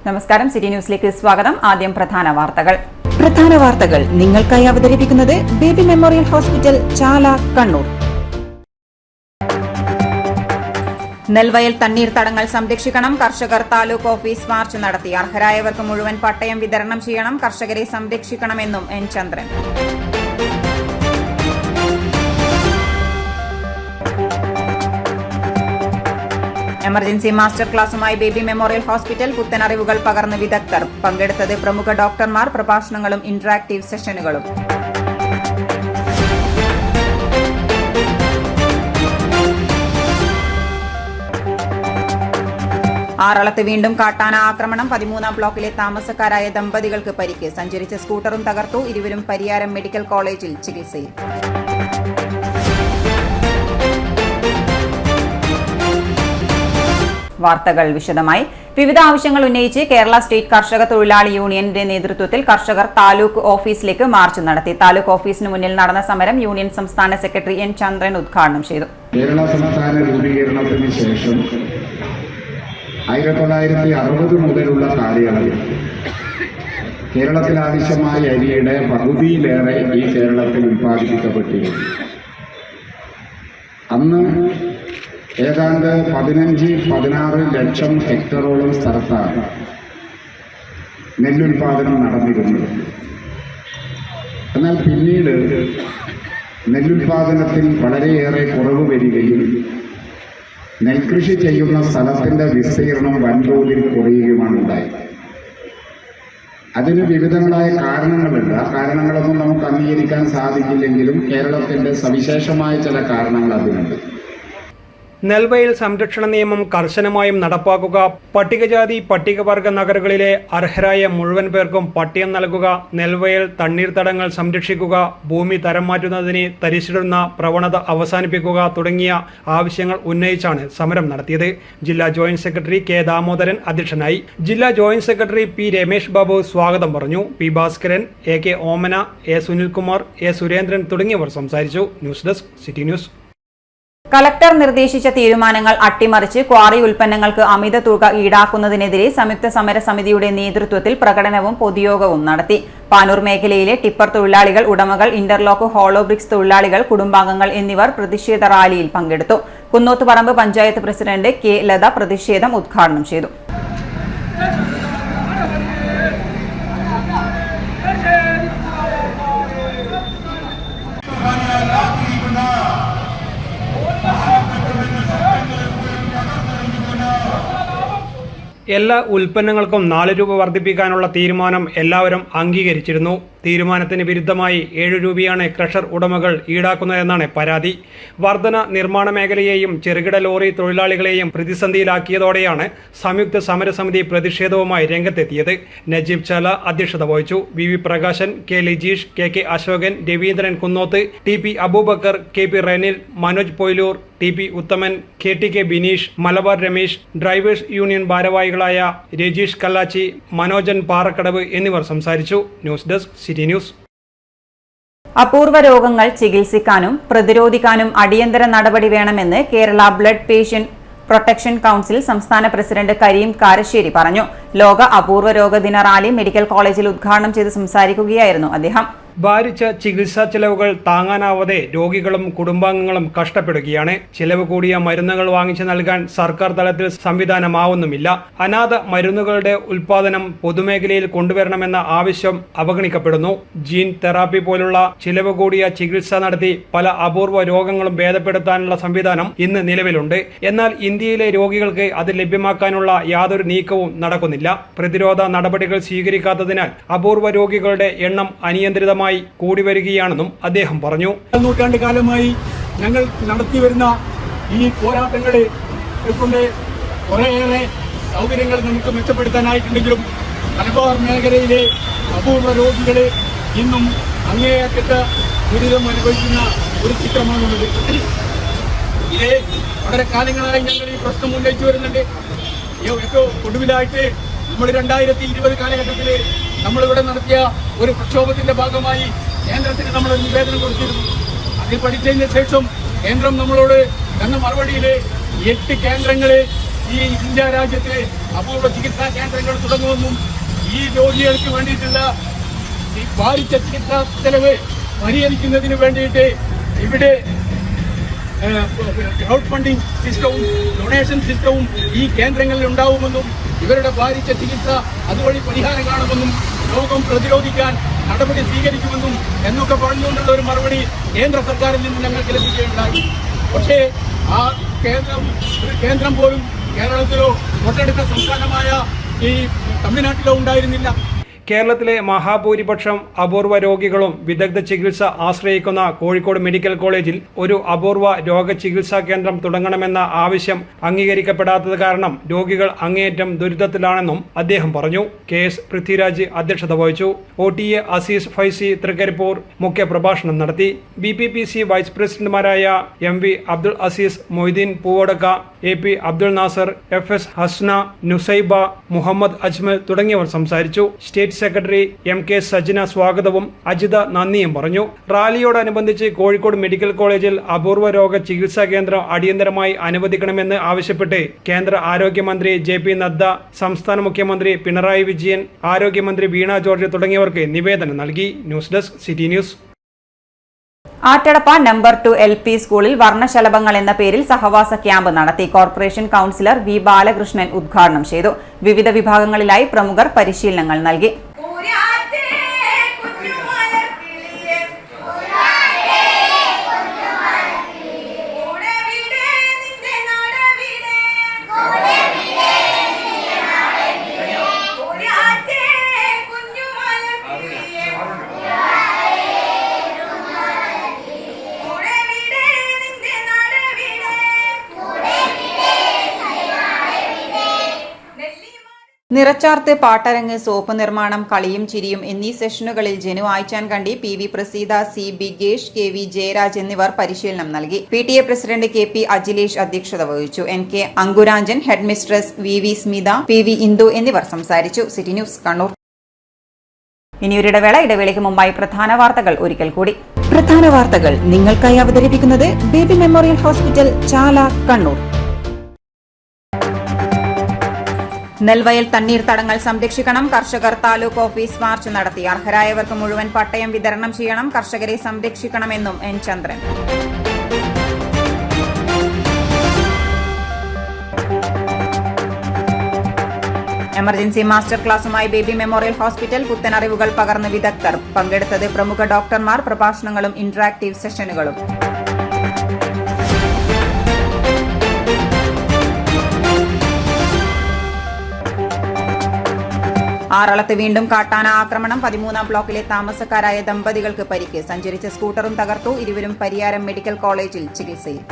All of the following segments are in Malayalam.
നമസ്കാരം, സിറ്റി ന്യൂസിലേക്ക് സ്വാഗതം. ആദ്യം പ്രധാന വാർത്തകൾ നിങ്ങൾക്കായി അവതരിപ്പിക്കുന്നത് ബേബി മെമ്മോറിയൽ ഹോസ്പിറ്റൽ, ചാല, കണ്ണൂർ. നെൽവയൽ തണ്ണീർത്തടങ്ങൾ സംരക്ഷിക്കണം. കർഷകർ താലൂക്ക് ഓഫീസ് മാർച്ച് നടത്തി. അർഹരായവർക്ക് മുഴുവൻ പട്ടയം വിതരണം ചെയ്യണം. കർഷകരെ സംരക്ഷിക്കണമെന്നും എൻ ചന്ദ്രൻ. എമർജൻസി മാസ്റ്റർ ക്ലാസുമായി ബേബി മെമ്മോറിയൽ ഹോസ്പിറ്റൽ. പുത്തനറിവുകൾ പകർന്ന് വിദഗ്ധർ. പങ്കെടുത്തത് പ്രമുഖ ഡോക്ടർമാർ. പ്രഭാഷണങ്ങളും ഇന്ററാക്ടീവ് സെഷനുകളും. ആറളത്ത് വീണ്ടും കാട്ടാന ആക്രമണം. 13-ാം ബ്ലോക്കിലെ താമസക്കാരായ ദമ്പതികൾക്ക് പരിക്ക്. സഞ്ചരിച്ച സ്കൂട്ടറും തകർത്തു. ഇരുവരും പരിയാരം മെഡിക്കൽ കോളേജിൽ ചികിത്സയിൽ. വാർത്തകൾ വിശദമായി. വിവിധ ആവശ്യങ്ങൾ ഉന്നയിച്ച് കേരള സ്റ്റേറ്റ് കർഷക തൊഴിലാളി യൂണിയന്റെ നേതൃത്വത്തിൽ കർഷകർ താലൂക്ക് ഓഫീസിലേക്ക് മാർച്ച് നടത്തി. താലൂക്ക് ഓഫീസിന് മുന്നിൽ നടന്ന സമരം യൂണിയൻ സംസ്ഥാന സെക്രട്ടറി എൻ ചന്ദ്രൻ ഉദ്ഘാടനം ചെയ്തു. കേരള സംസ്ഥാന രൂപീകരണത്തിന് ശേഷം 1960 മുതലുള്ള കാലയളവിൽ കേരളത്തിൽ ആവശ്യമായ അരിയുടെ പകുതിയിലേറെ ഈ കേരളത്തിൽ ഉൽപ്പാദിപ്പിക്കപ്പെട്ടിരുന്നു. അന്ന് ഏതാണ്ട് 15-16 ലക്ഷം ഹെക്ടറോളം സ്ഥലത്താണ് നെല്ലുൽപാദനം നടന്നിരുന്നത്. എന്നാൽ പിന്നീട് നെല്ലുൽപാദനത്തിൽ വളരെയേറെ കുറവ് വരികയും നെൽകൃഷി ചെയ്യുന്ന സ്ഥലത്തിൻ്റെ വിസ്തീർണം വൻതോതിൽ കുറയുകയുമാണ് ഉണ്ടായത്. അതിന് വിവിധങ്ങളായ കാരണങ്ങളുണ്ട്. ആ കാരണങ്ങളൊന്നും നമുക്ക് അംഗീകരിക്കാൻ സാധിക്കില്ലെങ്കിലും കേരളത്തിൻ്റെ സവിശേഷമായ ചില കാരണങ്ങൾ അതിനുണ്ട്. നെൽവയൽ സംരക്ഷണ നിയമം കർശനമായും നടപ്പാക്കുക, പട്ടികജാതി പട്ടികവർഗ നഗരങ്ങളിലെ അർഹരായ മുഴുവൻ പേർക്കും പട്ടയം നൽകുക, നെൽവയൽ തണ്ണീർത്തടങ്ങൾ സംരക്ഷിക്കുക, ഭൂമി തരം മാറ്റുന്നതിന് തരിശിടുന്ന പ്രവണത അവസാനിപ്പിക്കുക തുടങ്ങിയ ആവശ്യങ്ങൾ ഉന്നയിച്ചാണ് സമരം നടത്തിയത്. ജില്ലാ ജോയിന്റ് സെക്രട്ടറി കെ ദാമോദരൻ അധ്യക്ഷനായി. ജില്ലാ joint secretary P Ramesh Babu സ്വാഗതം പറഞ്ഞു. P Bhaskaran, A K Omana, A Sunilkumar, A Surendran തുടങ്ങിയവർ സംസാരിച്ചു. News desk, city news. Collector നിർദ്ദേശിച്ച തീരുമാനങ്ങൾ അട്ടിമറിച്ച് ക്വാറി ഉൽപ്പന്നങ്ങൾക്ക് അമിത തുക ഈടാക്കുന്നതിനെതിരെ സംയുക്ത സമരസമിതിയുടെ നേതൃത്വത്തിൽ പ്രകടനവും പൊതുയോഗവും നടത്തി. പാനൂർ മേഖലയിലെ ടിപ്പർ തൊഴിലാളികൾ, ഉടമകൾ, ഇന്റർലോക്ക് ഹോളോ ബ്രിക്സ് തൊഴിലാളികൾ, കുടുംബാംഗങ്ങൾ എന്നിവർ പ്രതിഷേധ റാലിയിൽ പങ്കെടുത്തു. കുന്നോത്തുപറമ്പ് പഞ്ചായത്ത് പ്രസിഡന്റ് കെ ലത പ്രതിഷേധം ഉദ്ഘാടനം ചെയ്തു. എല്ലാ ഉൽപ്പന്നങ്ങൾക്കും 4 രൂപ വർദ്ധിപ്പിക്കാനുള്ള തീരുമാനം എല്ലാവരും അംഗീകരിച്ചിരുന്നു. തീരുമാനത്തിന് വിരുദ്ധമായി 7 രൂപയാണ് ക്രഷർ ഉടമകൾ ഈടാക്കുന്നതെന്നാണ് പരാതി. വർധന നിർമ്മാണ മേഖലയെയും ചെറുകിട ലോറി തൊഴിലാളികളെയും പ്രതിസന്ധിയിലാക്കിയതോടെയാണ് സംയുക്ത സമരസമിതി പ്രതിഷേധവുമായി രംഗത്തെത്തിയത്. നജീബ് ചാല അധ്യക്ഷത വഹിച്ചു. V Prakashan, K Lijeesh, K Ashokan, Raveendran Kunnoth, T Abubakar, K Renil, Manoj Poyilur, T Uthaman, K Bineesh, Malabar Ramesh, drivers union ഭാരവാഹികളായ രജീഷ് കല്ലാച്ചി, മനോജൻ പാറക്കടവ് എന്നിവർ സംസാരിച്ചു. News desk, city news. അപൂർവ രോഗങ്ങൾ ചികിത്സിക്കാനും പ്രതിരോധിക്കാനും അടിയന്തര നടപടി വേണമെന്ന് Kerala blood patient protection council സംസ്ഥാന പ്രസിഡന്റ് കരീം കാരശ്ശേരി പറഞ്ഞു. ലോക അപൂർവ രോഗ ദിന റാലി മെഡിക്കൽ കോളേജിൽ ഉദ്ഘാടനം ചെയ്ത് സംസാരിക്കുകയായിരുന്നു അദ്ദേഹം. ഭാരിച്ച ചികിത്സാ ചെലവുകൾ താങ്ങാനാവാതെ രോഗികളും കുടുംബാംഗങ്ങളും കഷ്ടപ്പെടുകയാണ്. ചെലവ് കൂടിയ മരുന്നുകൾ വാങ്ങിച്ചു നൽകാൻ സർക്കാർ തലത്തിൽ സംവിധാനമാവുന്നുമില്ല. അനാഥ മരുന്നുകളുടെ ഉൽപാദനം പൊതുമേഖലയിൽ കൊണ്ടുവരണമെന്ന ആവശ്യം അവഗണിക്കപ്പെടുന്നു. ജീൻ തെറാപ്പി പോലുള്ള ചിലവ് കൂടിയ ചികിത്സ നടത്തി പല അപൂർവ രോഗങ്ങളും ഭേദപ്പെടുത്താനുള്ള സംവിധാനം ഇന്ന് നിലവിലുണ്ട്. എന്നാൽ ഇന്ത്യയിലെ രോഗികൾക്ക് അത് ലഭ്യമാക്കാനുള്ള യാതൊരു നീക്കവും നടക്കുന്നില്ല. പ്രതിരോധ നടപടികൾ സ്വീകരിക്കാത്തതിനാൽ അപൂർവ രോഗികളുടെ എണ്ണം അനിയന്ത്രിതമായി കൂടി വരികയാണെന്നും അദ്ദേഹം പറഞ്ഞു. നൂറ്റാണ്ട് കാലമായി ഞങ്ങൾ നടത്തിവരുന്ന ഈ പോരാട്ടങ്ങളെ കൊണ്ട് കുറേയേറെ സൗകര്യങ്ങൾ നമുക്ക് മെച്ചപ്പെടുത്താനായിട്ടുണ്ടെങ്കിലും മലബാർ മേഖലയിലെ അപൂർവ രോഗികളെ ഇന്നും അങ്ങേയറ്റത്ത് ദുരിതം അനുഭവിക്കുന്ന ഒരു ചിത്രമാണുള്ളത്. ഇതേ വളരെ കാലങ്ങളായി ഞങ്ങൾ ഈ പ്രശ്നം ഉന്നയിച്ചു വരുന്നുണ്ട്. ഏറ്റവും ഒടുവിലായിട്ട് നമ്മൾ 2020 കാലഘട്ടത്തിൽ നമ്മളിവിടെ നടത്തിയ ഒരു പ്രക്ഷോഭത്തിന്റെ ഭാഗമായി കേന്ദ്രത്തിന് നമ്മൾ നിവേദനം കൊടുത്തിരുന്നു. അതിൽ പഠിച്ചതിന് ശേഷം കേന്ദ്രം നമ്മളോട് തന്ന മറുപടിയിൽ 8 കേന്ദ്രങ്ങളെ ഈ ഇന്ത്യ രാജ്യത്തെ അപൂർവ ചികിത്സാ കേന്ദ്രങ്ങൾ തുടങ്ങുമെന്നും ഈ രോഗികൾക്ക് വേണ്ടിയിട്ടുള്ള ഭാരിച്ച ചികിത്സാ ചെലവ് പരിഹരിക്കുന്നതിന് വേണ്ടിയിട്ട് ഇവിടെ ക്രൗഡ് ഫണ്ടിംഗ് സിസ്റ്റവും ഡൊണേഷൻ സിസ്റ്റവും ഈ കേന്ദ്രങ്ങളിൽ ഉണ്ടാവുമെന്നും ഇവരുടെ ഭാരിച്ച ചികിത്സ അതുവഴി പരിഹാരം കാണുമെന്നും രോഗം പ്രതിരോധിക്കാൻ നടപടി സ്വീകരിക്കുമെന്നും എന്നൊക്കെ പറഞ്ഞുകൊണ്ടുള്ള ഒരു മറുപടി കേന്ദ്ര സർക്കാരിൽ നിന്ന് ഞങ്ങൾക്ക് ലഭിക്കുകയുണ്ടായി. പക്ഷേ ആ കേന്ദ്രം പോലും കേരളത്തിലോ തൊട്ടടുത്ത സംസ്ഥാനമായ ഈ തമിഴ്നാട്ടിലോ ഉണ്ടായിരുന്നില്ല. കേരളത്തിലെ മഹാഭൂരിപക്ഷം അപൂർവ രോഗികളും വിദഗ്ധ ചികിത്സ ആശ്രയിക്കുന്ന കോഴിക്കോട് മെഡിക്കൽ കോളേജിൽ ഒരു അപൂർവ രോഗ ചികിത്സാ കേന്ദ്രം തുടങ്ങണമെന്ന ആവശ്യം അംഗീകരിക്കപ്പെടാത്തത് കാരണം രോഗികൾ അങ്ങേയറ്റം ദുരിതത്തിലാണെന്നും അദ്ദേഹം പറഞ്ഞു. KS പൃഥ്വിരാജ് അധ്യക്ഷത വഹിച്ചു. OTA അസീസ് ഫൈസി തൃക്കരിപ്പൂർ മുഖ്യപ്രഭാഷണം നടത്തി. BPPC വൈസ് പ്രസിഡന്റുമാരായ MV Abdul Azeez, Moideen Poovadakka, AP Abdul Nasar, FS Hasna, Nusaiba, Muhammad Ajmal തുടങ്ങിയവർ സംസാരിച്ചു. സ്റ്റേറ്റ് സെക്രട്ടറി MK സജിന സ്വാഗതവും അജിത നന്ദിയും പറഞ്ഞു. റാലിയോടനുബന്ധിച്ച് കോഴിക്കോട് മെഡിക്കൽ കോളേജിൽ അപൂർവ രോഗ ചികിത്സാ കേന്ദ്രം അടിയന്തരമായി അനുവദിക്കണമെന്ന് ആവശ്യപ്പെട്ട് കേന്ദ്ര ആരോഗ്യമന്ത്രി JP നദ്ദ, സംസ്ഥാന മുഖ്യമന്ത്രി പിണറായി വിജയൻ, ആരോഗ്യമന്ത്രി വീണ ജോർജ് തുടങ്ങിയവർക്ക് നിവേദനം നൽകി. News desk city news. Attadappa number 2 LP സ്കൂളിൽ വർണ്ണശലഭങ്ങൾ എന്ന പേരിൽ സഹവാസ ക്യാമ്പ് നടത്തി. കോർപ്പറേഷൻ കൗൺസിലർ V ബാലകൃഷ്ണൻ ഉദ്ഘാടനം ചെയ്തു. വിവിധ വിഭാഗങ്ങളിലായി പ്രമുഖർ പരിശീലനങ്ങൾ നൽകി. നിറച്ചാർത്ത്, പാട്ടരങ്ങ്, സോപ്പ് നിർമ്മാണം, കളിയും ചിരിയും എന്നീ സെഷനുകളിൽ ജനു ആയ്ചാൻകണ്ടി, PV Praseetha, C ബിഗേഷ്, KV Jayaraj എന്നിവർ പരിശീലനം നൽകി. PTA പ്രസിഡന്റ് KP അജിലേഷ് അധ്യക്ഷത വഹിച്ചു. NK Ankuranjan, head mistress VV Smitha, PV Indu എന്നിവർ സംസാരിച്ചു. City news Kannur. ഇനിയൊരിടവേള. ഇടവേളയ്ക്ക് മുമ്പായി പ്രധാന വാർത്തകൾ ഒരിക്കൽ കൂടി. പ്രധാന വാർത്തകൾ നിങ്ങൾക്കായി അവതരിപ്പിക്കുന്നത് ബേബി മെമ്മോറിയൽ ഹോസ്പിറ്റൽ, ചാല, കണ്ണൂർ. നെൽവയൽ തണ്ണീർത്തടങ്ങൾ സംരക്ഷിക്കണം. കർഷകർ താലൂക്ക് ഓഫീസ് മാർച്ച് നടത്തി. അർഹരായവർക്ക് മുഴുവൻ പട്ടയം വിതരണം ചെയ്യണം. കർഷകരെ സംരക്ഷിക്കണമെന്നും N ചന്ദ്രൻ. എമർജൻസി മാസ്റ്റർ ക്ലാസുമായി ബേബി മെമ്മോറിയൽ ഹോസ്പിറ്റൽ. പുത്തനറിവുകൾ പകർന്ന് വിദഗ്ധർ. പങ്കെടുത്തത് പ്രമുഖ ഡോക്ടർമാർ. പ്രഭാഷണങ്ങളും ഇന്ററാക്ടീവ് സെഷനുകളും. ആറളത്ത് വീണ്ടും കാട്ടാന ആക്രമണം. 13-ാം ബ്ലോക്കിലെ താമസക്കാരായ ദമ്പതികൾക്ക് പരിക്ക്. സഞ്ചരിച്ച സ്കൂട്ടറും തകർത്തു. ഇരുവരും പരിയാരം മെഡിക്കൽ കോളേജിൽ ചികിത്സയിൽ.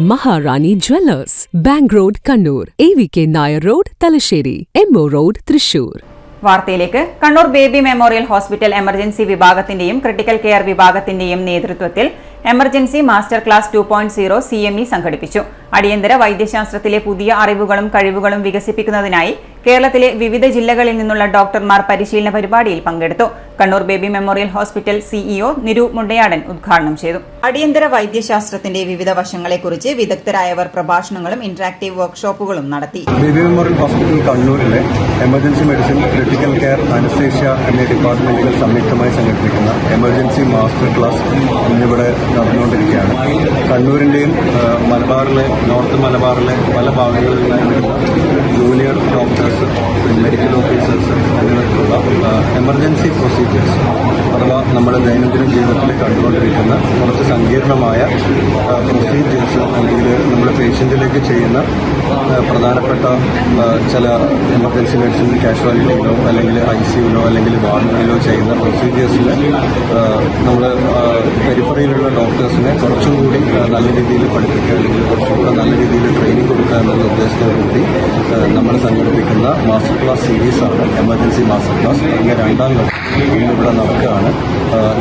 Maharani Jewellers, Bank Road, Kannur, AVK Nair Road, Talasheri, MO Road, Thrissur. വാർത്തയിലേക്ക്. Kannur Baby Memorial Hospital emergency വിഭാഗത്തിന്റെയും ക്രിട്ടിക്കൽ കെയർ വിഭാഗത്തിന്റെയും നേതൃത്വത്തിൽ എമർജൻസി മാസ്റ്റർ ക്ലാസ് 2.0 CME സംഘടിപ്പിച്ചു. അടിയന്തര വൈദ്യശാസ്ത്രത്തിലെ പുതിയ അറിവുകളും കഴിവുകളും വികസിപ്പിക്കുന്നതിനായി കേരളത്തിലെ വിവിധ ജില്ലകളിൽ നിന്നുള്ള ഡോക്ടർമാർ പരിശീലന പരിപാടിയിൽ പങ്കെടുത്തു. Kannur Baby Memorial Hospital CEO Niru Mundayadan ഉദ്ഘാടനം ചെയ്തു. അടിയന്തര വൈദ്യശാസ്ത്രത്തിന്റെ വിവിധ വശങ്ങളെക്കുറിച്ച് വിദഗ്ധരായവർ പ്രഭാഷണങ്ങളും ഇന്ററാക്ടീവ് വർക്ക്ഷോപ്പുകളും നടത്തി. ബേബി മെമ്മോറിയൽ ഹോസ്പിറ്റൽ കണ്ണൂരിലെ emergency medicine, critical care, anaesthesia എന്നീ ഡിപ്പാർട്ട്മെന്റുകൾ സംയുക്തമായി സംഘടിപ്പിക്കുന്ന എമർജൻസി മാസ്റ്റർ ക്ലാസ് ഇന്നിവിടെ നടന്നുകൊണ്ടിരിക്കുകയാണ്. കണ്ണൂരിന്റെയും മലബാറിലെ നോർത്ത് മലബാറിലെ പല ഭാഗങ്ങളിൽ നിന്നുള്ള ജൂനിയർ ഡോക്ടേഴ്സ്, മെഡിക്കൽ ഓഫീസേഴ്സ് എന്നിവർക്കുള്ള എമർജൻസി പ്രൊസീജിയേഴ്സ് അഥവാ നമ്മുടെ ദൈനംദിന ജീവിതത്തിൽ കണ്ടുകൊണ്ടിരിക്കുന്ന കുറച്ച് സങ്കീർണമായ പ്രൊസീജിയേഴ്സ് അല്ലെങ്കിൽ നമ്മുടെ പേഷ്യൻറ്റിലേക്ക് ചെയ്യുന്ന പ്രധാനപ്പെട്ട ചില എമർജൻസി മെഡിസിൻ കാഷ്വാലിറ്റിയിലോ അല്ലെങ്കിൽ ICUലോ അല്ലെങ്കിൽ വാർഡിലോ ചെയ്യുന്ന പ്രൊസീജിയേഴ്സിൽ നമ്മൾ പെരിഫറിയിലുള്ള ഡോക്ടേഴ്സിനെ കുറച്ചും കൂടി നല്ല രീതിയിൽ പഠിപ്പിക്കുക അല്ലെങ്കിൽ കുറച്ചും കൂടെ നല്ല രീതിയിൽ ട്രെയിനിങ് കൊടുക്കുക എന്നുള്ള ഉദ്ദേശത്തോടുകൂടി നമ്മൾ സംഘടിപ്പിക്കുന്ന മാസ്റ്റർ ക്ലാസ് സീരീസാണ് എമർജൻസി മാസ്റ്റർ ക്ലാസ്. അതിൻ്റെ രണ്ടാം ഘട്ടം ഇന്നിവിടെ നടക്കുകയാണ്.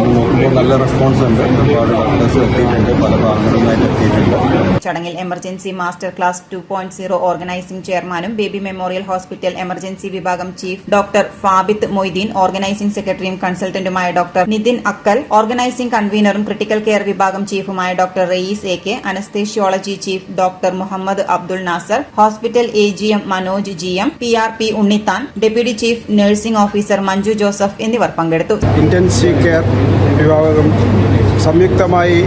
ഇന്ന് നോക്കുമ്പോൾ നല്ല റെസ്പോൺസ് ഉണ്ട്. ഒരുപാട് ഡോക്ടേഴ്സ് എത്തിയിട്ടുണ്ട്, പല ഭാഗങ്ങളുമായിട്ട് എത്തിയിട്ടുണ്ട്. ചടങ്ങിൽ എമർജൻസി മാസ്റ്റർ ക്ലാസ് 2.0 ഓർഗനൈസിംഗ് ചെയർമാനും ബേബി മെമ്മോറിയൽ ഹോസ്പിറ്റൽ എമർജൻസി വിഭാഗം chief doctor Fabith Moideen, organising സെക്രട്ടറിയും കൺസൾട്ടന്റുമായ ഡോക്ടർ നിതിൻ അക്കൽ, ഓർഗനൈസിംഗ് കൺവീനറും ക്രിട്ടിക്കൽ കെയർ വിഭാഗം ചീഫുമായ doctor Rayees AK, anaesthesiology chief doctor Muhammad Abdul Nasar, hospital AGM Manoj GM, PRP Unnithan, deputy chief nursing officer Manju Joseph എന്നിവർ പങ്കെടുത്തു. ഇന്റൻസീവ് കെയർ വിഭാഗം സംയുക്തമായി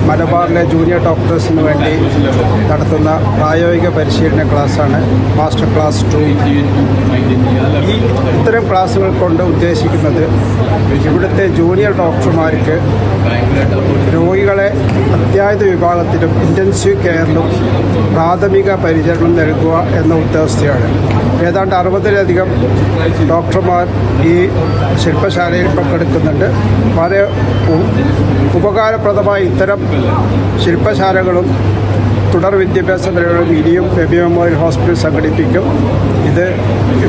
മലബാറിലെ ജൂനിയർ ഡോക്ടേഴ്സിന് വേണ്ടി നടത്തുന്ന പ്രായോഗിക പരിശീലന ക്ലാസ്സാണ് മാസ്റ്റർ ക്ലാസ് 2. ഇത്തരം ക്ലാസ്സുകൾ കൊണ്ട് ഉദ്ദേശിക്കുന്നത് ഇവിടുത്തെ ജൂനിയർ ഡോക്ടർമാർക്ക് രോഗികളെ അത്യാഹിത വിഭാഗത്തിലും ഇൻറ്റൻസീവ് കെയറിലും പ്രാഥമിക പരിചരണം നൽകുക എന്ന ഉദ്ദേശത്തെയാണ്. ഏതാണ്ട് 60-ലധികം ഡോക്ടർമാർ ഈ ശില്പശാലയിൽ പങ്കെടുക്കുന്നുണ്ട്. വളരെ ഉപകാരപ്രദമായ ഇത്തരം ശില്പശാലകളും തുടർ വിദ്യാഭ്യാസ പരിപാടികളും ഇനിയും ബേബി മെമ്മോറിയൽ ഹോസ്പിറ്റൽ സംഘടിപ്പിക്കും. ഇത്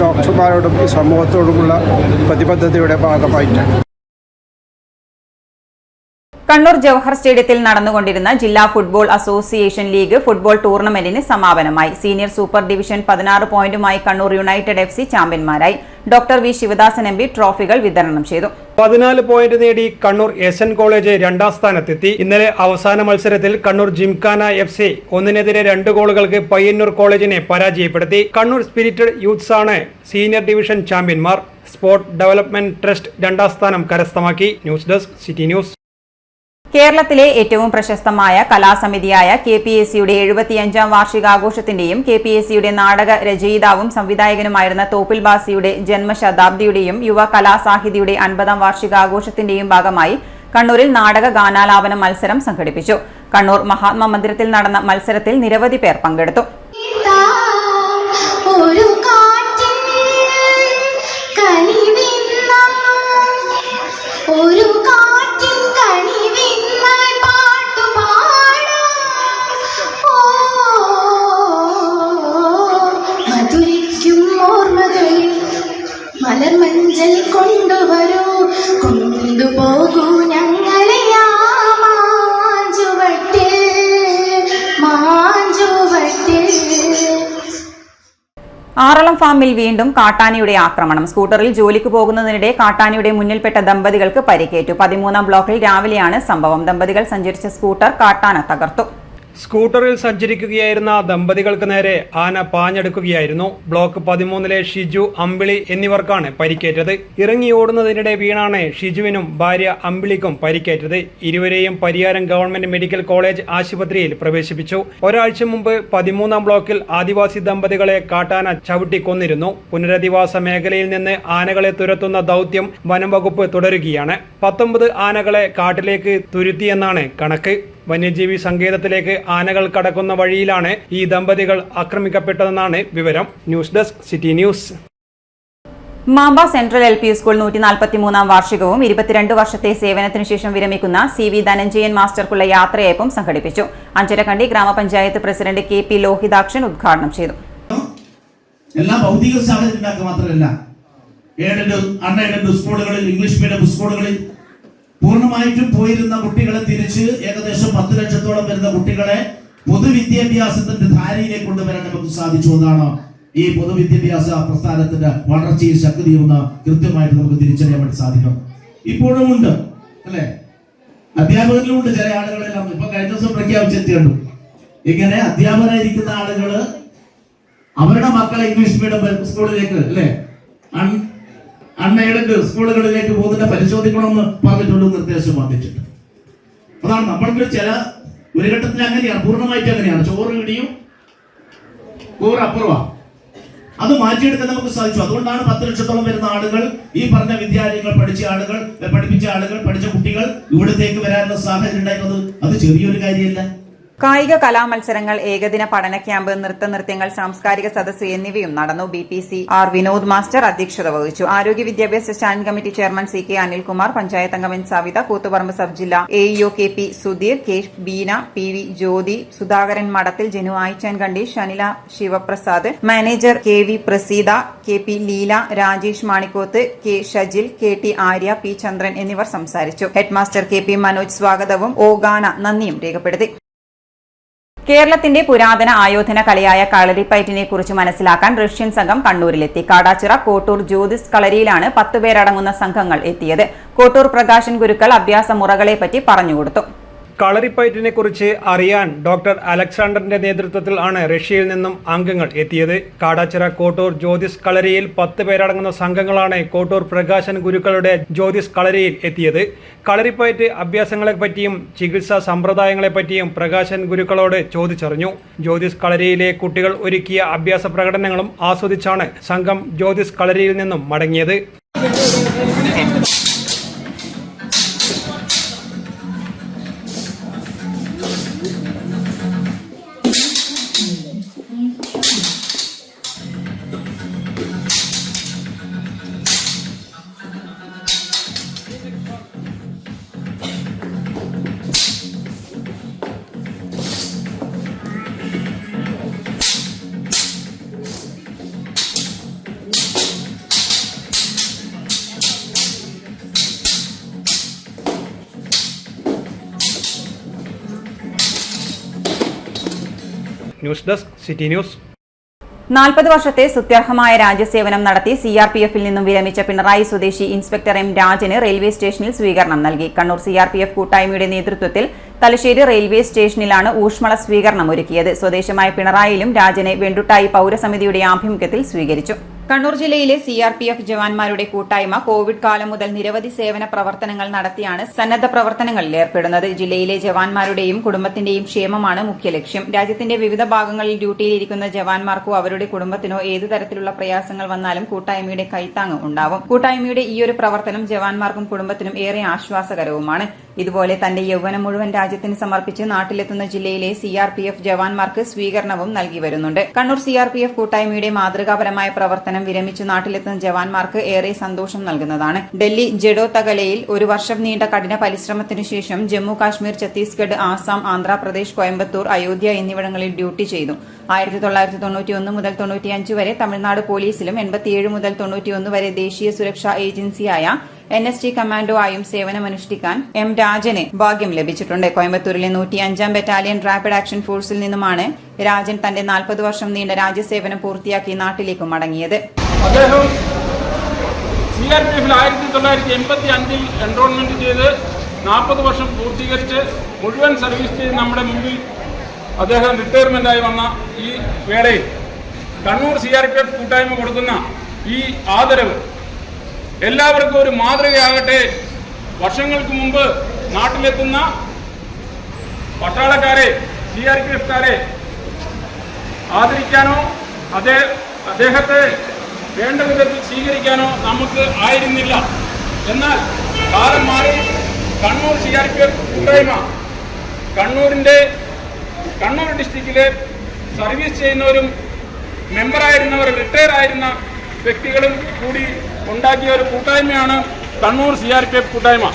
ഡോക്ടർമാരോടും ഈ സമൂഹത്തോടുമുള്ള പ്രതിബദ്ധതയുടെ ഭാഗമായിട്ടാണ്. കണ്ണൂർ ജവഹർ സ്റ്റേഡിയത്തിൽ നടന്നുകൊണ്ടിരുന്ന ജില്ലാ ഫുട്ബോൾ അസോസിയേഷൻ ലീഗ് ഫുട്ബോൾ ടൂർണമെന്റിന് സമാപനമായി. സീനിയർ സൂപ്പർ ഡിവിഷൻ 16 പോയിന്റുമായി കണ്ണൂർ യുണൈറ്റഡ് FC ചാമ്പ്യന്മാരായി. ഡോക്ടർ V ശിവദാസൻ MP ട്രോഫികൾ വിതരണം ചെയ്തു. 14 പോയിന്റ് നേടി കണ്ണൂർ SN കോളേജ് രണ്ടാം സ്ഥാനത്തെത്തി. ഇന്നലെ അവസാന മത്സരത്തിൽ കണ്ണൂർ ജിംഖാന FC 1-നെതിരെ 2 ഗോളുകൾക്ക് പയ്യന്നൂർ കോളേജിനെ പരാജയപ്പെടുത്തി. കണ്ണൂർ സ്പിരിറ്റഡ് യൂത്ത്സ് ആണ് സീനിയർ ഡിവിഷൻ ചാമ്പ്യന്മാർ. സ്പോർട് ഡെവലപ്മെന്റ് ട്രസ്റ്റ് രണ്ടാം സ്ഥാനം കരസ്ഥമാക്കി. News desk city news. കേരളത്തിലെ ഏറ്റവും പ്രശസ്തമായ കലാസമിതിയായ KPSCയുടെ 75ാം വാർഷികാഘോഷത്തിന്റെയും KPSCയുടെ നാടക രചയിതാവും സംവിധായകനുമായിരുന്ന തോപ്പിൽ ബാസിയുടെ ജന്മശതാബ്ദിയുടെയും യുവ കലാസാഹിതിയുടെ 50ാം വാർഷികാഘോഷത്തിന്റെയും ഭാഗമായി കണ്ണൂരിൽ നാടക ഗാനാലാപന മത്സരം സംഘടിപ്പിച്ചു. കണ്ണൂർ മഹാത്മാ മന്ദിരത്തിൽ നടന്ന മത്സരത്തിൽ നിരവധി പേർ പങ്കെടുത്തു. മലർമഞ്ചൽ കൊണ്ടുവരൂ, കൊണ്ടുപോകൂ ഞങ്ങളെ മാഞ്ചുവട്ടിൽ. ആറളം ഫാമിൽ വീണ്ടും കാട്ടാനയുടെ ആക്രമണം. സ്കൂട്ടറിൽ ജോലിക്ക് പോകുന്നതിനിടെ കാട്ടാനയുടെ മുന്നിൽപ്പെട്ട ദമ്പതികൾക്ക് പരിക്കേറ്റു. 13ാം ബ്ലോക്കിൽ രാവിലെയാണ് സംഭവം. ദമ്പതികൾ സഞ്ചരിച്ച സ്കൂട്ടർ കാട്ടാന തകർത്തു. സ്കൂട്ടറിൽ സഞ്ചരിക്കുകയായിരുന്ന ദമ്പതികൾക്ക് നേരെ ആന പാഞ്ഞെടുക്കുകയായിരുന്നു. ബ്ലോക്ക് 13-ലെ ഷിജു, അമ്പിളി എന്നിവർക്കാണ് പരിക്കേറ്റത്. ഇറങ്ങി ഓടുന്നതിനിടെ വീണാണ് ഷിജുവിനും ഭാര്യ അമ്പിളിക്കും പരിക്കേറ്റത്. ഇരുവരെയും പരിയാരം ഗവൺമെന്റ് മെഡിക്കൽ കോളേജ് ആശുപത്രിയിൽ പ്രവേശിപ്പിച്ചു. ഒരാഴ്ച മുമ്പ് 13ാം ബ്ലോക്കിൽ ആദിവാസി ദമ്പതികളെ കാട്ടാന ചവിട്ടി കൊന്നിരുന്നു. പുനരധിവാസ മേഖലയിൽ നിന്ന് ആനകളെ തുരത്തുന്ന ദൗത്യം വനം വകുപ്പ് തുടരുകയാണ്. 19 ആനകളെ കാട്ടിലേക്ക് തുരുത്തിയെന്നാണ് കണക്ക്. വന്യജീവി സങ്കേതത്തിലേക്ക് ആനകൾ കടക്കുന്ന വഴിയിലാണ് ഈ ദമ്പതികൾ ആക്രമിക്കപ്പെട്ടതെന്നാണ് വിവരം. News desk city news. Mamba central LP school 143ാം വാർഷികവും 22 വർഷത്തെ സേവനത്തിനു ശേഷം വിരമിക്കുന്ന CV ധനഞ്ജയൻ മാസ്റ്റർക്കുള്ള യാത്രയയപ്പും സംഘടിപ്പിച്ചു. അഞ്ചരക്കണ്ടി ഗ്രാമപഞ്ചായത്ത് പ്രസിഡന്റ് KP ലോഹിതാക്ഷൻ ഉദ്ഘാടനം ചെയ്തു. എല്ലാ ഭൗതിക സാഹചര്യം മാത്രമല്ല അൺഎയ്ഡഡ് സ്കൂളുകളിൽ, ഇംഗ്ലീഷ് മീഡിയം സ്കൂളുകളിൽ പൂർണ്ണമായിട്ടും പോയിരുന്ന കുട്ടികളെ തിരിച്ച് ഏകദേശം 10 ലക്ഷത്തോളം വരുന്ന കുട്ടികളെ പൊതുവിദ്യാഭ്യാസത്തിന്റെ ധാരയിലേക്ക് കൊണ്ടുവരാൻ നമുക്ക് സാധിച്ചു എന്നാണ് ഈ പൊതുവിദ്യാഭ്യാസ പ്രസ്ഥാനത്തിന്റെ വളർച്ചയും ശക്തിയും എന്ന് കൃത്യമായിട്ട് നമുക്ക് തിരിച്ചറിയാൻ വേണ്ടി സാധിക്കും. ഇപ്പോഴും ഉണ്ട് അല്ലെ, അധ്യാപകരിലും ഉണ്ട് ചില ആളുകളെല്ലാം. ഇപ്പൊ കഴിഞ്ഞ ദിവസം പ്രഖ്യാപിച്ചെത്തിയുണ്ട്, ഇങ്ങനെ അധ്യാപകരായിരിക്കുന്ന ആളുകള് അവരുടെ മക്കളെ ഇംഗ്ലീഷ് മീഡിയം സ്കൂളിലേക്ക് അല്ലെ, അൺഎയ്ഡഡ് സ്കൂളുകളിലേക്ക് പോകുന്ന പരിശോധിക്കണമെന്ന് പറഞ്ഞിട്ടുണ്ട്, നിർദ്ദേശം വന്നിട്ടുണ്ട്. അതാണ് നമ്മൾക്ക് ചില ഒരു ഘട്ടത്തിൽ അങ്ങനെയാണ്, പൂർണ്ണമായിട്ട് അങ്ങനെയാണ്. ചോറ് ഇടിയും കൂറ് അപ്പുറമാണ്. അത് മാറ്റിയെടുക്കാൻ നമുക്ക് സാധിച്ചു. അതുകൊണ്ടാണ് 10 ലക്ഷത്തോളം വരുന്ന ആളുകൾ, ഈ പറഞ്ഞ വിദ്യാലയങ്ങൾ പഠിച്ച ആളുകൾ, പഠിച്ച കുട്ടികൾ ഇവിടത്തേക്ക് വരാനുള്ള സാഹചര്യം ഉണ്ടായിരുന്നത്. അത് ചെറിയൊരു കാര്യമല്ല. കായിക കലാമത്സരങ്ങൾ, ഏകദിന പഠന ക്യാമ്പ്, നൃത്തനൃത്യങ്ങൾ, സാംസ്കാരിക സദസ്സ് എന്നിവയും നടന്നു. BPC ആർ വിനോദ് മാസ്റ്റർ അധ്യക്ഷത വഹിച്ചു. ആരോഗ്യ വിദ്യാഭ്യാസ standing committee chairman CK Anilkumar, panchayat അംഗം N സവിത, കൂത്തുപറമ്പ് സബ് ജില്ലാ AEO KP Sudheer, K Beena, PV Jyothi, Sudhakaran Madathil, Janu Ayichan Kandi, Shanila Sivaprasad, manager KV Praseetha, KP Leela, Rajesh Manikkoth, K Shajil, KT Arya, P Chandran എന്നിവർ സംസാരിച്ചു. ഹെഡ്മാസ്റ്റർ KP മനോജ് സ്വാഗതവും ഓഗാന നന്ദിയും രേഖപ്പെടുത്തി. കേരളത്തിന്റെ പുരാതന ആയോധന കലയായ കളരിപ്പയറ്റിനെ കുറിച്ച് മനസ്സിലാക്കാൻ റഷ്യൻ സംഘം കണ്ണൂരിലെത്തി. കാടാച്ചിറ കോട്ടൂർ ജ്യോതിസ് കളരിയിലാണ് 10 പേരടങ്ങുന്ന സംഘങ്ങൾ എത്തിയത്. കോട്ടൂർ പ്രകാശൻ ഗുരുക്കൾ അഭ്യാസ മുറകളെപ്പറ്റി പറഞ്ഞുകൊടുത്തു. കളരിപ്പയറ്റിനെ കുറിച്ച് അറിയാൻ ഡോക്ടർ അലക്സാണ്ടറിന്റെ നേതൃത്വത്തിൽ ആണ് റഷ്യയിൽ നിന്നും അംഗങ്ങൾ എത്തിയത്. കാടാച്ചിറ കോട്ടൂർ ജ്യോതിസ് കളരിയിൽ 10 പേരടങ്ങുന്ന സംഘങ്ങളാണ് കോട്ടൂർ പ്രകാശൻ ഗുരുക്കളുടെ ജ്യോതിസ് കളരിയിൽ എത്തിയത്. കളരിപ്പയറ്റ് അഭ്യാസങ്ങളെപ്പറ്റിയും ചികിത്സാ സമ്പ്രദായങ്ങളെപ്പറ്റിയും പ്രകാശൻ ഗുരുക്കളോട് ചോദിച്ചറിഞ്ഞു. ജ്യോതിസ് കളരിയിലെ കുട്ടികൾ ഒരുക്കിയ അഭ്യാസ പ്രകടനങ്ങളും ആസ്വദിച്ചാണ് സംഘം ജ്യോതിസ് കളരിയിൽ നിന്നും മടങ്ങിയത്. News desk city news. 40 വർഷത്തെ സ്തുത്യർഹമായ രാജ്യസേവനം നടത്തി CRPF-ൽ നിന്നും വിരമിച്ച പിണറായി സ്വദേശി ഇൻസ്പെക്ടർ M രാജന് റെയിൽവേ സ്റ്റേഷനിൽ സ്വീകരണം നൽകി. കണ്ണൂർ CRPF കൂട്ടായ്മയുടെ നേതൃത്വത്തിൽ തലശ്ശേരി റെയിൽവേ സ്റ്റേഷനിലാണ് ഊഷ്മള സ്വീകരണം ഒരുക്കിയത്. സ്വദേശമായ പിണറായിലും രാജനെ വെണ്ടുട്ടായി പൗരസമിതിയുടെ ആഭിമുഖ്യത്തിൽ സ്വീകരിച്ചു. കണ്ണൂർ ജില്ലയിലെ CRPF ജവാന്മാരുടെ കൂട്ടായ്മ കോവിഡ് കാലം മുതൽ നിരവധി സേവന പ്രവർത്തനങ്ങൾ നടത്തിയാണ് സന്നദ്ധ പ്രവർത്തനങ്ങളിൽ ഏർപ്പെടുന്നത്. ജില്ലയിലെ ജവാന്മാരുടെയും കുടുംബത്തിന്റെയും ക്ഷേമമാണ് മുഖ്യ ലക്ഷ്യം. രാജ്യത്തിന്റെ വിവിധ ഭാഗങ്ങളിൽ ഡ്യൂട്ടിയിലിരിക്കുന്ന ജവാന്മാർക്കോ അവരുടെ കുടുംബത്തിനോ ഏതു തരത്തിലുള്ള പ്രയാസങ്ങൾ വന്നാലും കൂട്ടായ്മയുടെ കൈത്താങ് ഉണ്ടാവും. കൂട്ടായ്മയുടെ ഈയൊരു പ്രവർത്തനം ജവാന്മാർക്കും കുടുംബത്തിനും ഏറെ ആശ്വാസകരവുമാണ്. ഇതുപോലെ തന്റെ യൗവനം മുഴുവൻ രാജ്യത്തിന് സമർപ്പിച്ച് നാട്ടിലെത്തുന്ന ജില്ലയിലെ CRPF ജവാന്മാർക്ക് സ്വീകരണവും നൽകി വരുന്നുണ്ട്. കണ്ണൂർ CRPF കൂട്ടായ്മയുടെ മാതൃകാപരമായ പ്രവർത്തനം വിരമിച്ചു നാട്ടിലെത്തുന്ന ജവാന്മാർക്ക് ഏറെ സന്തോഷം നൽകുന്നതാണ്. ഡൽഹി ജഡോ തകലയിൽ 1 വർഷം നീണ്ട കഠിന പരിശ്രമത്തിനു ശേഷം ജമ്മു കാശ്മീർ, ഛത്തീസ്ഗഡ്, ആസാം, ആന്ധ്രാപ്രദേശ്, കോയമ്പത്തൂർ, അയോധ്യ എന്നിവിടങ്ങളിൽ ഡ്യൂട്ടി ചെയ്തു. 1991 മുതൽ 95 വരെ തമിഴ്നാട് പോലീസിലും 87 മുതൽ 91 വരെ ദേശീയ സുരക്ഷാ ഏജൻസിയായ NST കമാൻഡോ ആയും സേവനമനുഷ്ഠിക്കാൻ M രാജന് ഭാഗ്യം ലഭിച്ചിട്ടുണ്ട്. കോയമ്പത്തൂരിലെ 105-ാം ബറ്റാലിയൻ റാപ്പിഡ് ആക്ഷൻ ഫോഴ്സിൽ നിന്നുമാണ് രാജൻ തന്റെ 40 വർഷം നീണ്ട രാജ്യസേവനം പൂർത്തിയാക്കി നാട്ടിലേക്ക് മടങ്ങിയത്. അദ്ദേഹം CRPF-ൽ 1985-ൽ എൻറോൾമെന്റ് ചെയ്ത് 40 വർഷം പൂർത്തീകരിച്ച് മുഴുവൻ സർവീസ് ചെയ്ത് നമ്മുടെ മുമ്പിൽ അദ്ദേഹം റിട്ടയർമെന്റായി വന്ന ഈ വേളയിൽ കണ്ണൂർ CRPF കൂട്ടായ്മ കൊടുക്കുന്ന ഈ ആദരവ് എല്ലാവർക്കും ഒരു മാതൃകയാകട്ടെ. വർഷങ്ങൾക്ക് മുമ്പ് നാട്ടിലെത്തുന്ന പട്ടാളക്കാരെ, CRPF-കാരെ ആദരിക്കാനോ അദ്ദേഹത്തെ വേണ്ട വിധത്തിൽ സ്വീകരിക്കാനോ നമുക്ക് ആയിരുന്നില്ല. എന്നാൽ കാലം മാറി കണ്ണൂർ CRPF കൂട്ടായ്മ കണ്ണൂർ ഡിസ്ട്രിക്റ്റിലെ സർവീസ് ചെയ്യുന്നവരും മെമ്പറായിരുന്നവർ, റിട്ടയർ ആയിരുന്ന വ്യക്തികളും കൂടി ഉണ്ടാക്കിയ ഒരു കൂട്ടായ്മയാണ് കണ്ണൂർ CRPF കൂട്ടായ്മ.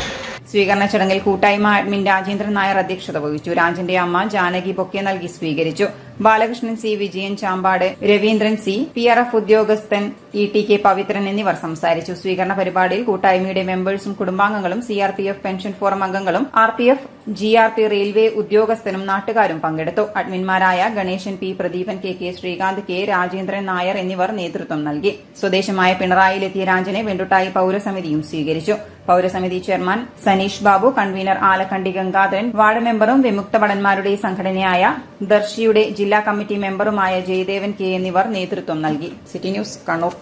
സ്വീകരണ ചടങ്ങിൽ കൂട്ടായ്മ അഡ്മിൻ രാജേന്ദ്രൻ നായർ അധ്യക്ഷത വഹിച്ചു. രാജന്റെ അമ്മ ജാനകി ബൊക്കെ നൽകി സ്വീകരിച്ചു. Balakrishnan C, Vijayan Champad, Raveendran C, PRF ഉദ്യോഗസ്ഥൻ ETK പവിത്രൻ എന്നിവർ സംസാരിച്ചു. സ്വീകരണ പരിപാടിയിൽ കൂട്ടായ്മയുടെ മെമ്പേഴ്സും കുടുംബാംഗങ്ങളും CRPF പെൻഷൻ ഫോറം അംഗങ്ങളും RPF, GRP റെയിൽവേ ഉദ്യോഗസ്ഥരും നാട്ടുകാരും പങ്കെടുത്തു. അഡ്മിൻമാരായ Ganesan P, Pradeepan KK, Srikanth K, Rajendran Nair എന്നിവർ നേതൃത്വം നൽകി. സ്വദേശമായ പിണറായിയിലെത്തിയ രാജനെ വെണ്ടുട്ടായി പൌരസമിതിയും സ്വീകരിച്ചു. പൌരസമിതി chairman Saneesh Babu, convener Alakandi Gangadharan, ward മെമ്പറും വിമുക്ത ഭടന്മാരുടെ സംഘടനയായ ദർശിയുടെ ജില്ലാ കമ്മിറ്റി മെമ്പറുമായ ജയദേവൻ K എന്നിവർ നേതൃത്വം നൽകി. City news, Kannur.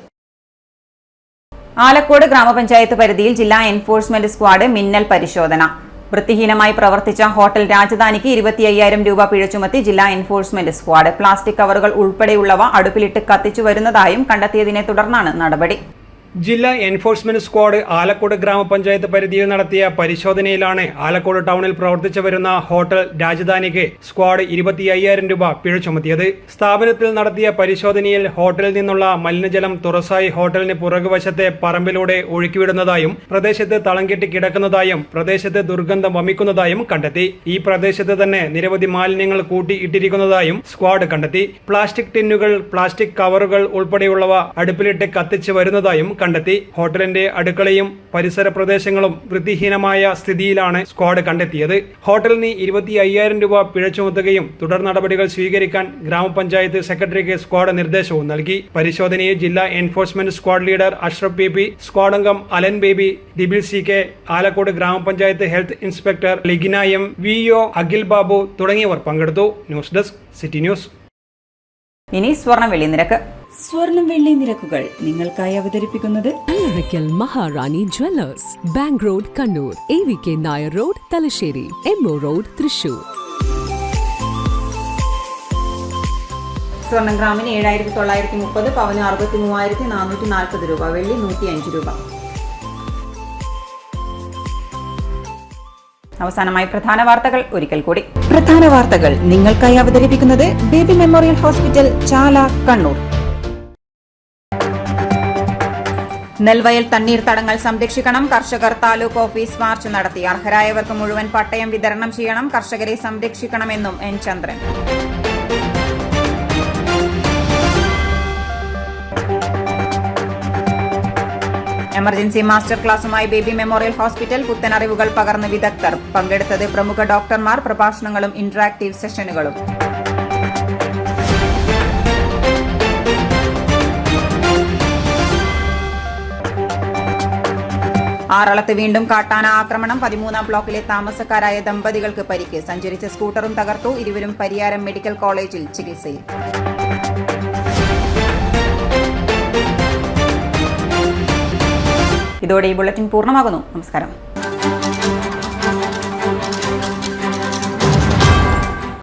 ആലക്കോട് ഗ്രാമപഞ്ചായത്ത് പരിധിയിൽ ജില്ലാ എൻഫോഴ്സ്മെന്റ് സ്ക്വാഡ് മിന്നൽ പരിശോധന. വൃത്തിഹീനമായി പ്രവർത്തിച്ച ഹോട്ടൽ രാജധാനിക്ക് 25,000 രൂപ പിഴ ചുമത്തി ജില്ലാ എൻഫോഴ്സ്മെന്റ് സ്ക്വാഡ്. പ്ലാസ്റ്റിക് കവറുകൾ ഉൾപ്പെടെയുള്ളവ അടുപ്പിലിട്ട് കത്തിച്ചു വരുന്നതായും കണ്ടെത്തിയതിനെ തുടർന്നാണ് നടപടി. ജില്ലാ എൻഫോഴ്സ്മെന്റ് സ്ക്വാഡ് ആലക്കോട് ഗ്രാമപഞ്ചായത്ത് പരിധിയിൽ നടത്തിയ പരിശോധനയിലാണ് ആലക്കോട് ടൗണിൽ പ്രവർത്തിച്ചു വരുന്ന ഹോട്ടൽ രാജധാനിക്ക് സ്ക്വാഡ് 25,000 രൂപ പിഴ ചുമത്തിയത്. സ്ഥാപനത്തിൽ നടത്തിയ പരിശോധനയിൽ ഹോട്ടലിൽ നിന്നുള്ള മലിനജലം തുറസായി ഹോട്ടലിന് പുറകുവശത്തെ പറമ്പിലൂടെ ഒഴുക്കിവിടുന്നതായും പ്രദേശത്ത് തളം കെട്ടി കിടക്കുന്നതായും പ്രദേശത്ത് ദുർഗന്ധം വമിക്കുന്നതായും കണ്ടെത്തി. ഈ പ്രദേശത്ത് തന്നെ നിരവധി മാലിന്യങ്ങൾ കൂട്ടിയിട്ടിരിക്കുന്നതായും സ്ക്വാഡ് കണ്ടെത്തി. പ്ലാസ്റ്റിക് ടിന്നുകൾ, പ്ലാസ്റ്റിക് കവറുകൾ ഉൾപ്പെടെയുള്ളവ അടുപ്പിലിട്ട് കത്തിച്ചു വരുന്നതായും കണ്ടെത്തി. ഹോട്ടലിന്റെ അടുക്കളയും പരിസര പ്രദേശങ്ങളും വൃത്തിഹീനമായ സ്ഥിതിയിലാണ് സ്ക്വാഡ് കണ്ടെത്തിയത്. ഹോട്ടലിന് 25,000 രൂപ പിഴ ചുമത്തുകയും തുടർ നടപടികൾ സ്വീകരിക്കാൻ ഗ്രാമപഞ്ചായത്ത് സെക്രട്ടറിക്ക് സ്ക്വാഡ് നിർദ്ദേശവും നൽകി. പരിശോധനയിൽ ജില്ലാ enforcement squad leader Ashraf PP, squad അംഗം Alan Baby, Dibil CK, Alakode gramapanchayat health inspector Ligina M, VO Akhil Babu തുടങ്ങിയവർ പങ്കെടുത്തു. News desk, city news. ഇനി സ്വർണം വെള്ളി നിരക്ക്. സ്വർണം വെള്ളി നിരക്കുകൾ നിങ്ങൾക്കായി അവതരിപ്പിക്കുന്നത് Kallarackal Maharani jewellers, bank road Kannur, AVK Nair road Thalassery, MO road Thrissur. സ്വർണം ഗ്രാമിന് 7,930, പവന് 63,440 രൂപ, വെള്ളി 105 രൂപ. അവസാനമായി പ്രധാന വാർത്തകൾ ഒരിക്കൽ കൂടി. പ്രധാന വാർത്തകൾ നിങ്ങൾക്കായി അവതരിപ്പിക്കുന്നത് ബേബി മെമ്മോറിയൽ ഹോസ്പിറ്റൽ, ചാല, കണ്ണൂർ. നെൽവയൽ തണ്ണീർത്തടങ്ങൾ സംരക്ഷിക്കണം. കർഷകർ താലൂക്ക് ഓഫീസ് മാർച്ച് നടത്തി. അർഹരായവർക്ക് മുഴുവൻ പട്ടയം വിതരണം ചെയ്യണം. കർഷകരെ സംരക്ഷിക്കണമെന്നും N ചന്ദ്രൻ. എമർജൻസി മാസ്റ്റർ ക്ലാസുമായി ബേബി മെമ്മോറിയൽ ഹോസ്പിറ്റൽ. പുത്തനറിവുകൾ പകർന്ന് വിദഗ്ധർ. പങ്കെടുത്തത് പ്രമുഖ ഡോക്ടർമാർ. പ്രഭാഷണങ്ങളും ഇന്ററാക്ടീവ് സെഷനുകളും. ആറളത്ത് വീണ്ടും കാട്ടാന ആക്രമണം. 13-ാം ബ്ലോക്കിലെ താമസക്കാരായ ദമ്പതികൾക്ക് പരിക്ക്. സഞ്ചരിച്ച സ്കൂട്ടറും തകർത്തു. ഇരുവരും പരിയാരം മെഡിക്കൽ കോളേജിൽ ചികിത്സയിൽ. ഇതോടെ ഈ ബുള്ളറ്റിൻ പൂർണ്ണമാകുന്നു. നമസ്കാരം.